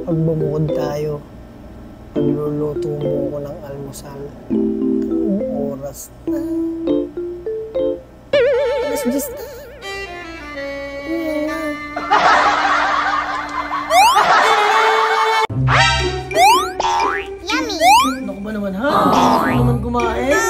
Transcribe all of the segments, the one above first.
Pag bumukod tayo, pagluluto mo ko ng almusal. Anong oras na? Alas 10 na. Yummy! Naku ba naman ha? Gusto naman kumain?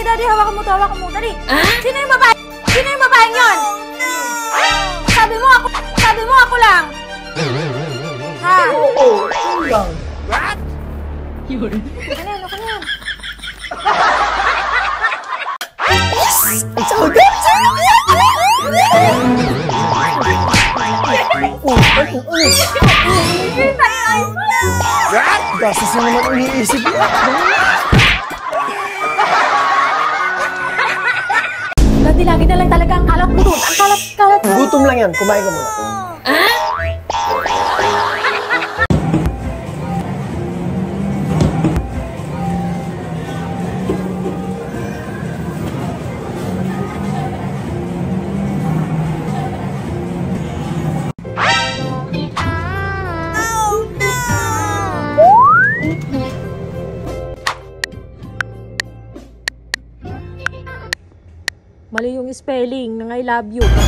Daddy, hawakan mo to, hawakan mo. Dali. Sino yung babae? Sino yung babaeng yun? Sabi mo ako lang. Ha? Oo, ako lang. What? Yun. Ano yan? Saga! Gastos na naman ang iniisip niya. Daddy, lagi na lang talaga ang kalat mo doon. Ang kalat. Gutom lang yan. Kumain ka muna. Mali yung spelling ng I love you. Ano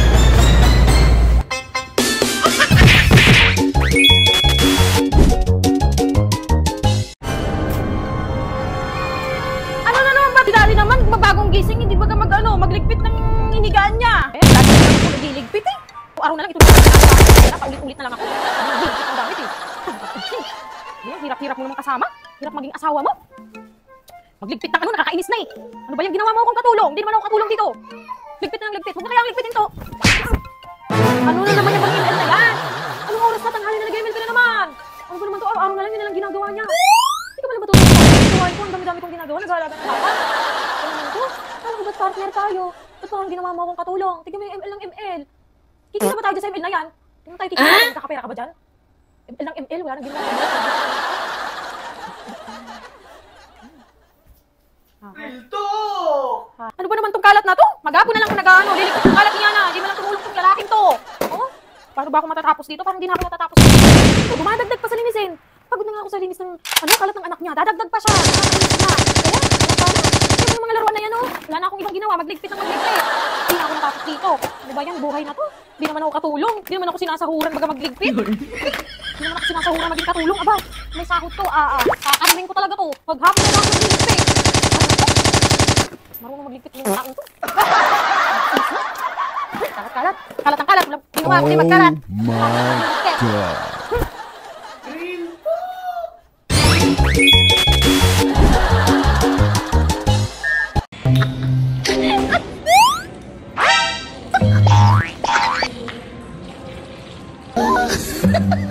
na naman ba? Dali naman, bagong gising, hindi ba magligpit ng hinigaan niya? Eh, dati naman ako nagliligpit eh. Araw na lang ito. Paulit-ulit na lang ako. Nagliligpit ang gamit eh. Hirap-hirap mo naman kasama. Hirap maging asawa mo. Magligpit ng nakakainis na eh. Ano ba yung ginawa mo akong katulong? Hindi naman ako katulong dito. Ligpit na ng ligpit. Huwag na kayang ligpitin to. Ano na naman yung mag-email na yan? Anong oras na tanghali na nag-email ka na naman? Ano ba naman to? Araw-araw na lang yun na lang ginagawa niya. Hindi ka ba naman tulong sa ko? Ang dami-dami kong ginagawa. Nag-aalaga ng bata. Ano naman to? Alam ko ba't partner tayo? Ba't parang ginawa mo akong katulong? Tignan mo yung ML ng ML. Kikita ba tayo dyan sa ML na yan? Tignan tayo kikita. Kakapera ka ba dyan? ML ng ML. Wala nang ginawa. Ito! Ano ba naman tong kalat na to? Maghapon na lang kung nag-ano. Lilikot yung kalat niya na. Hindi mo lang tumulong tong lalaking to. Oh? Paano ba ako matatapos dito? Parang hindi na ako natatapos dito. Dumadagdag pa sa linisin. Pagod na nga ako sa linis ng kalat ng anak niya. Dadagdag pa siya. Kaya, yung mga laruan na yan, oh. Wala na akong ibang ginawa. Magligpit ng magligpit. Hindi na ako natapos dito. Ano ba yan? Buhay na to. Hindi naman ako katulong. Hindi naman ako sinasahuran baga magligpit. Hindi naman ako sinasahuran maging katulong. Aba, may sahod to. Kakaramin ko talaga to. Maghapon na lang ako magligpit. Marunong magligpit yung taong to. Kalat. Kalat ang kalat. Ginawa ko din magkalat. Oh my God. Ha ha ha!